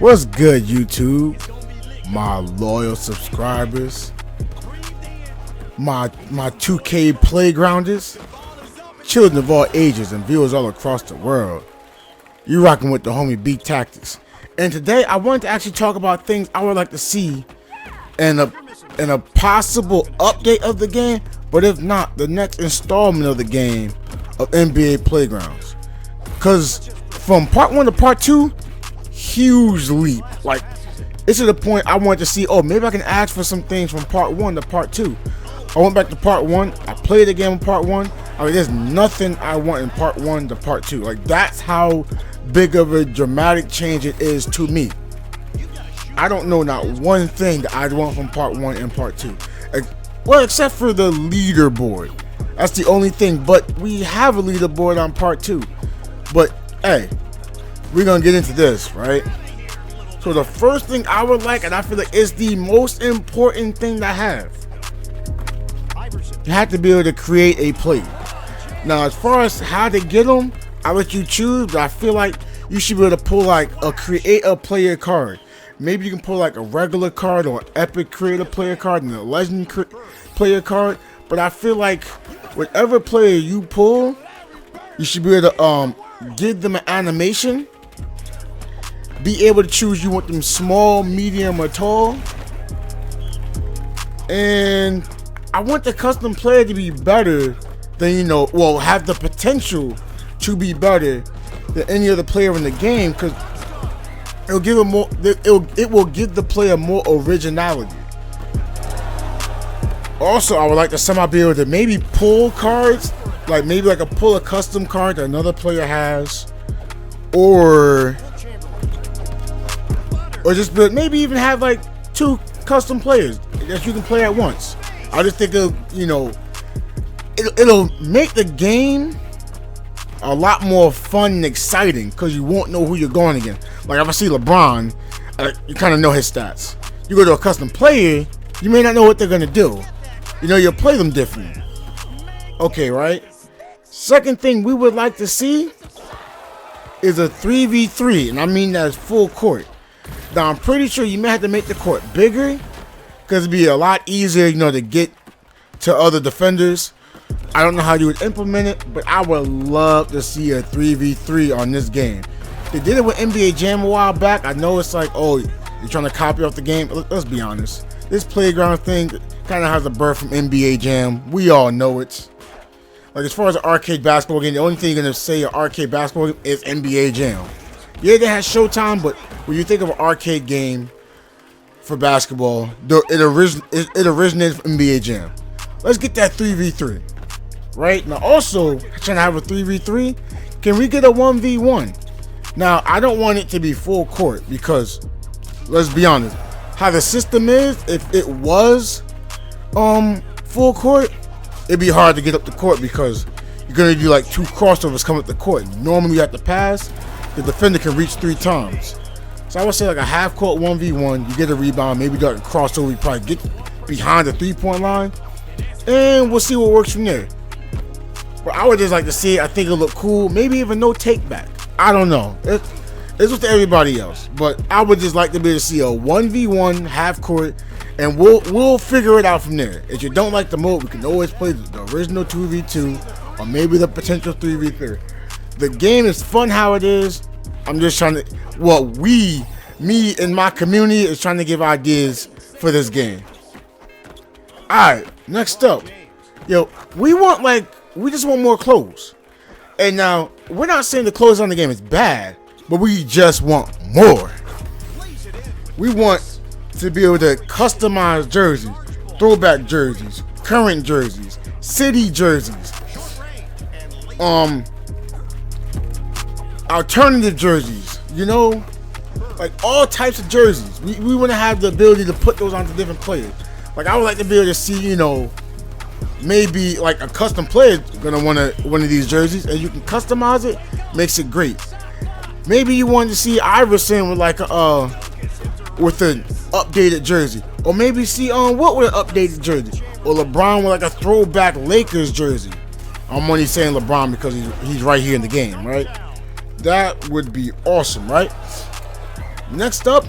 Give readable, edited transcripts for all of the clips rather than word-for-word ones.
What's good, YouTube? My loyal subscribers, my 2K playgrounders, children of all ages, and viewers all across the world. You rocking with the homie B Tactics, and today I wanted to actually talk about things I would like to see in a possible update of the game, but if not, the next installment of the game of NBA Playgrounds. Cause from part 1 to part 2, huge leap. Like, it's to the point I wanted to see, oh, maybe I can ask for some things from part 1 to part 2. I went back to part 1, I played the game in part 1. I mean, there's nothing I want in part 1 to part 2. Like, that's how big of a dramatic change it is to me. I don't know not one thing that I'd want from part 1 and part 2. Well, except for the leaderboard. That's the only thing, but we have a leaderboard on part 2. But, hey, we're gonna get into this, right? So the first thing I would like, and I feel like it's the most important thing to have, you have to be able to create a play. Now, as far as how to get them, I'll let you choose, but I feel like you should be able to pull like a create a player card. Maybe you can pull like a regular card or an epic create a player card and a legend player card. But I feel like whatever player you pull, you should be able to give them an animation. Be able to choose you want them small, medium, or tall. And I want the custom player to be better than, well, have the potential to be better than any other player in the game, because it'll give them more. It will give the player more originality. Also, I would like to somehow be able to maybe pull cards, like maybe like pull a custom card that another player has, or just maybe even have like 2 custom players that you can play at once. I just think it'll make the game a lot more fun and exciting, because you won't know who you're going against. Like if I see LeBron, you kind of know his stats. You go to a custom player, you may not know what they're gonna do. You'll play them differently. Okay, right? Second thing we would like to see is a 3v3, and I mean that is full court. Now I'm pretty sure you may have to make the court bigger, because it'd be a lot easier, to get to other defenders. I don't know how you would implement it, but I would love to see a 3v3 on this game. They did it with NBA Jam a while back. I know it's like, oh, you're trying to copy off the game. Let's be honest. This playground thing kind of has a birth from NBA Jam. We all know it. Like, as far as an arcade basketball game, the only thing you're going to say an arcade basketball game is NBA Jam. Yeah, they had Showtime, but when you think of an arcade game for basketball, it originated from NBA Jam. Let's get that 3v3. Right? Now, also, trying to have a 3v3, can we get a 1v1? Now, I don't want it to be full court, because, let's be honest, how the system is, if it was full court, it'd be hard to get up the court, because you're going to do like 2 crossovers coming up the court. Normally you have to pass, the defender can reach 3 times. So I would say like a half court 1v1, you get a rebound, maybe do like a crossover, you probably get behind the 3-point line, and we'll see what works from there. But I would just like to see it. I think it'll look cool. Maybe even no take back. I don't know. It's up to everybody else. But I would just like to be able to see a 1v1 half court, and we'll figure it out from there. If you don't like the mode, we can always play the original 2v2 or maybe the potential 3v3. The game is fun how it is. I'm just trying to, me and my community is trying to give ideas for this game. Alright, next up. We just want more clothes. And now, we're not saying the clothes on the game is bad, but we just want more. We want to be able to customize jerseys, throwback jerseys, current jerseys, city jerseys, alternative jerseys, like all types of jerseys. We want to have the ability to put those onto different players. Like, I would like to be able to see, maybe like a custom player gonna want one of these jerseys, and you can customize it, makes it great. Maybe you wanted to see Iverson with like with an updated jersey, or maybe see what with an updated jersey, or LeBron with like a throwback Lakers jersey. I'm only saying LeBron because he's right here in the game, right? That would be awesome, right? Next up,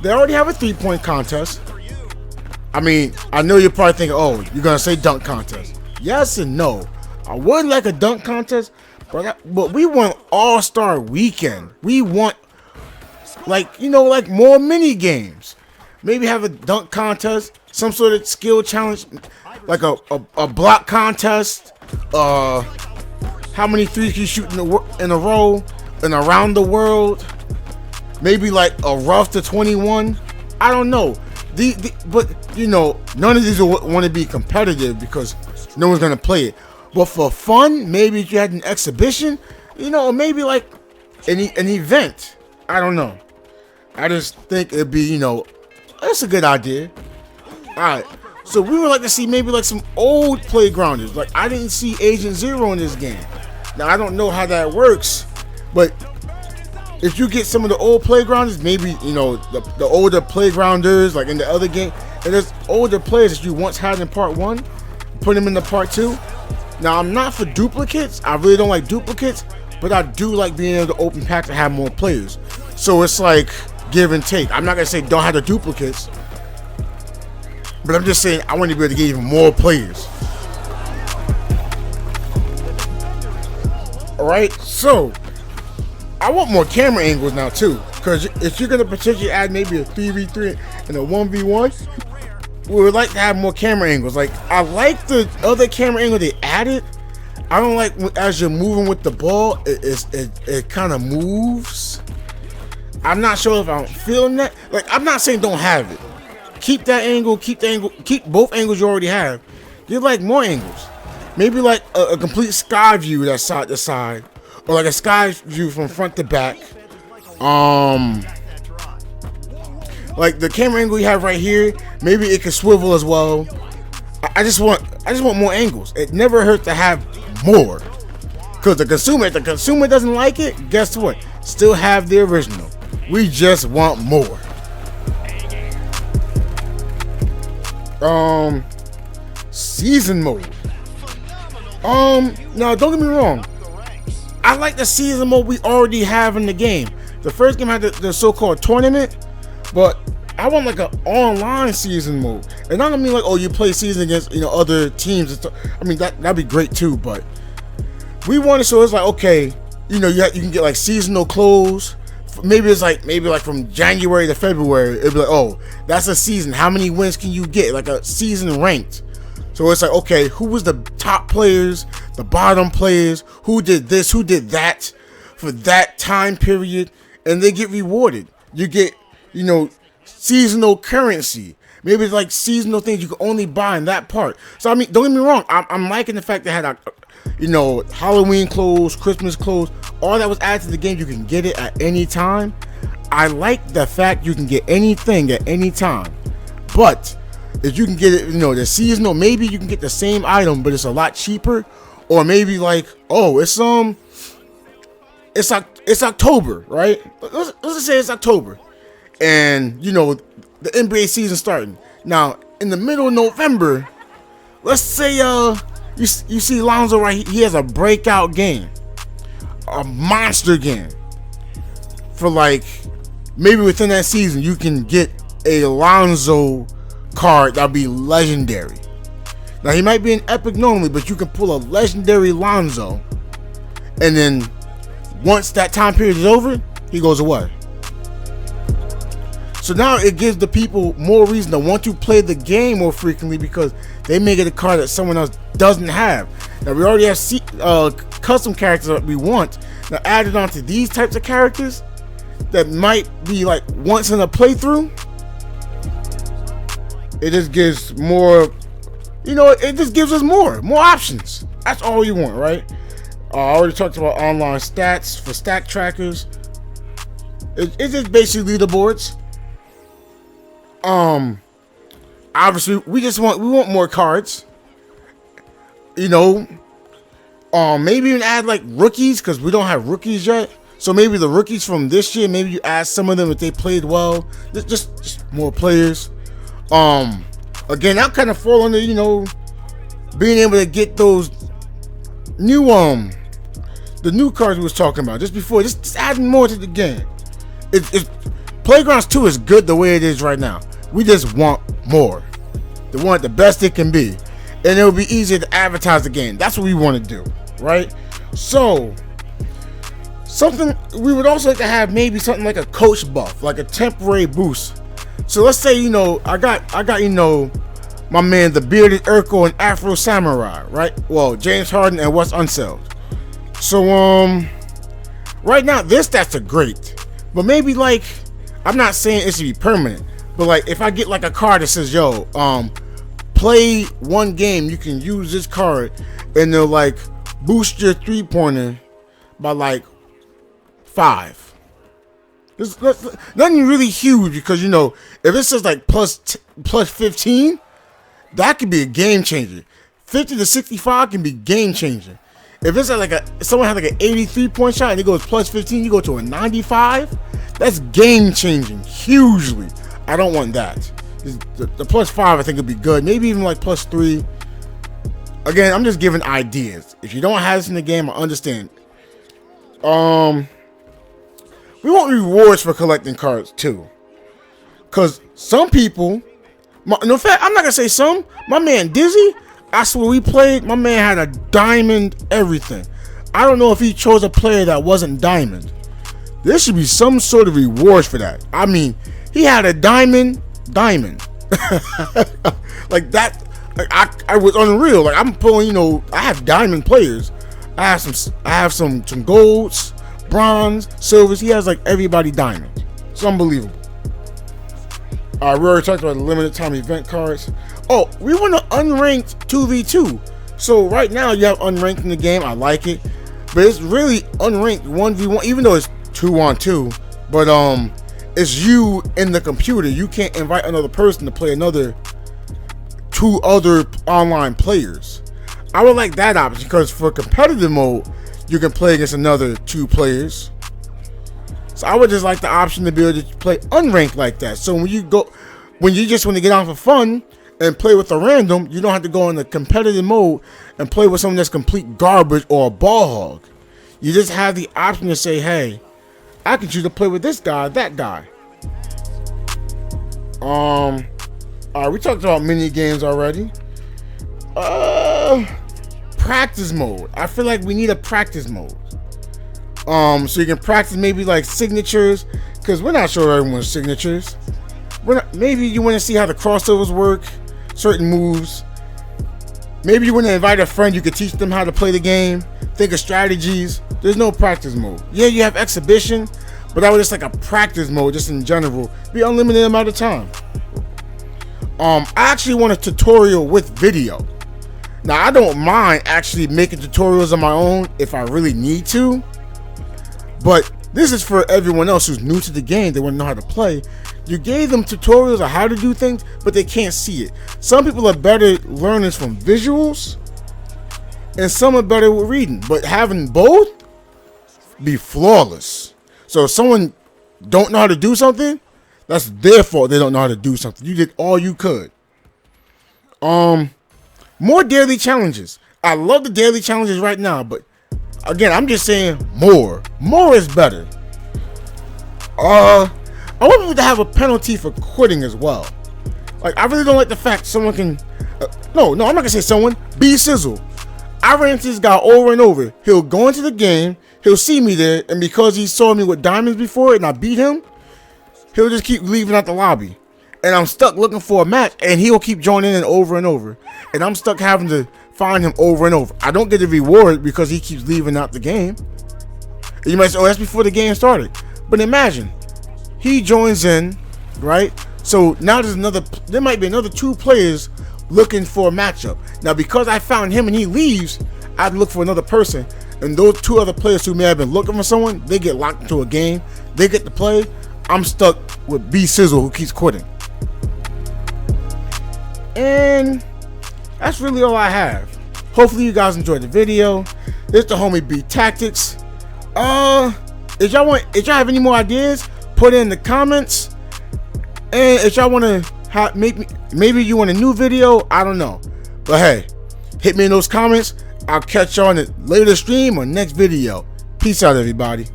they already have a 3-point contest. I mean, I know you're probably thinking, oh, you're gonna say dunk contest. Yes and no. I would like a dunk contest, but we want All-Star Weekend. We want, like, like more mini games. Maybe have a dunk contest, some sort of skill challenge, like a block contest. How many threes can you shoot in a row and around the world? Maybe like a rough to 21. I don't know. But none of these will want to be competitive because no one's gonna play it. But for fun, maybe if you had an exhibition, or maybe like an event. I don't know. I just think it'd be, that's a good idea. All right. So we would like to see maybe like some old playgrounders. Like I didn't see Agent Zero in this game. Now I don't know how that works, but if you get some of the old playgrounders, maybe the older playgrounders like in the other game, and there's older players that you once had in part 1, put them in the part 2. Now I'm not for duplicates. I really don't like duplicates, but I do like being able to open packs and have more players. So it's like give and take. I'm not gonna say don't have the duplicates, but I'm just saying I want to be able to get even more players. Alright, so I want more camera angles now too, because if you're gonna potentially add maybe a 3v3 and a 1v1, we would like to have more camera angles. Like I like the other camera angle they added. I don't like as you're moving with the ball, it kind of moves. I'm not sure if I'm feeling that. Like I'm not saying don't have it. Keep that angle, keep both angles you already have. Get like more angles. Maybe like a complete sky view that's side to side, or like a sky view from front to back. Like the camera angle you have right here, maybe it can swivel as well. I just want more angles. It never hurts to have more. Cause if the consumer doesn't like it, guess what? Still have the original. We just want more. Season mode. Now don't get me wrong. I like the season mode we already have in the game. The first game had the so-called tournament, but I want like an online season mode. And not gonna mean like, oh, you play season against other teams. I mean that'd be great too, but we want it so it's like, okay, you can get like seasonal clothes. Maybe it's like from January to February. It'd be like, oh, that's a season. How many wins can you get? Like a season ranked. So it's like, okay, who was the top players, the bottom players, who did this, who did that for that time period, and they get rewarded. You get, seasonal currency. Maybe it's like seasonal things you can only buy in that part. So I mean, don't get me wrong. I'm liking the fact they had Halloween clothes, Christmas clothes, all that was added to the game. You can get it at any time. I like the fact you can get anything at any time. But if you can get it, the seasonal, maybe you can get the same item, but it's a lot cheaper. Or maybe like, oh, it's October, right? Let's just say it's October, and the NBA season starting. Now in the middle of November, let's say you see Lonzo right. He has a breakout game, a monster game. For like maybe within that season, you can get a Lonzo card that'll be legendary. Now he might be an epic normally, but you can pull a legendary Lonzo, and then once that time period is over, he goes away. So now it gives the people more reason to want to play the game more frequently because they may get a card that someone else doesn't have. Now we already have custom characters that we want. Now added on to these types of characters that might be like once in a playthrough, it just gives more, it just gives us more options. That's all you want, right? I already talked about online stats for stack trackers. It's just basically leaderboards. Obviously we want more cards. Maybe even add like rookies, because we don't have rookies yet. So maybe the rookies from this year, maybe you add some of them if they played well. Just more players. Again, that kind of fall under, being able to get those new the new cards we was talking about just before. Just adding more to the game. It's Playgrounds 2 is good the way it is right now. We just want more. They want the best it can be. And it'll be easier to advertise the game. That's what we want to do, right? So, something we would also like to have, maybe something like a coach buff, like a temporary boost. So let's say, you know, I got you know, my man the bearded Urkel and Afro Samurai, right? Well, James Harden and Wes Unseld. So right now their stats are great, but maybe, like, I'm not saying it should be permanent, but like if I get like a card that says, yo, play one game, you can use this card and they'll like boost your 3-pointer by like 5. It's nothing really huge, because, you know, if it says like plus 15, that could be a game changer. 50 to 65 can be game changer. If it's like someone has like an 83-point shot and it goes plus 15, you go to a 95, that's game changing hugely. I don't want that. The plus 5 I think would be good. Maybe even like plus 3. Again, I'm just giving ideas. If you don't have this in the game, I understand. We want rewards for collecting cards too, because some people, in fact, I'm not gonna say some. My man Dizzy, I swear we played. My man had a diamond everything. I don't know if he chose a player that wasn't diamond. There should be some sort of rewards for that. I mean, he had a diamond, like that. Like I was unreal. Like I'm pulling, you know, I have diamond players. I have some golds, bronze, silvers. He has like everybody diamond. It's unbelievable. We already talked about the limited time event cards. Oh, we want to unranked 2v2. So right now you have unranked in the game. I like it, but it's really unranked 1v1, even though it's 2-on-2. But it's you in the computer. You can't invite another person to play two other online players. I would like that option, because for competitive mode, you can play against another 2 players. So I would just like the option to be able to play unranked like that. So when you just want to get on for fun and play with a random, you don't have to go in the competitive mode and play with someone that's complete garbage or a ball hog. You just have the option to say, hey, I can choose to play with this guy, that guy. Alright, we talked about mini games already. Practice mode. I feel like we need a practice mode. So you can practice maybe like signatures, because we're not sure everyone's signatures. Maybe you want to see how the crossovers work, certain moves. Maybe you want to invite a friend, you could teach them how to play the game, think of strategies. There's no practice mode. Yeah, you have exhibition, but that was just like a practice mode, just in general. Be unlimited amount of time. I actually want a tutorial with video. Now, I don't mind actually making tutorials on my own if I really need to, but this is for everyone else who's new to the game. They want to know how to play. You gave them tutorials on how to do things, but they can't see it. Some people are better learners from visuals, and some are better with reading, but having both be flawless. So if someone don't know how to do something, that's their fault. They don't know how to do something. You did all you could. More daily challenges. I love the daily challenges right now, but again, I'm just saying more. More is better. I want people to have a penalty for quitting as well. Like, I really don't like the fact someone can. No, I'm not gonna say someone. B Sizzle. I ran into this guy over and over. He'll go into the game. He'll see me there, and because he saw me with diamonds before and I beat him, he'll just keep leaving out the lobby. And I'm stuck looking for a match, and he'll keep joining in over and over. And I'm stuck having to find him over and over. I don't get a reward because he keeps leaving out the game. And you might say, oh, that's before the game started. But imagine, he joins in, right? So now there might be another 2 players looking for a matchup. Now, because I found him and he leaves, I'd look for another person. And those 2 other players who may have been looking for someone, they get locked into a game. They get to play. I'm stuck with B Sizzle, who keeps quitting. And that's really all I have. Hopefully you guys enjoyed the video. It's the homie B Tactics. If y'all have any more ideas, put it in the comments. And if y'all want to maybe you want a new video, I don't know. But hey, hit me in those comments. I'll catch y'all on the later stream or next video. Peace out, everybody.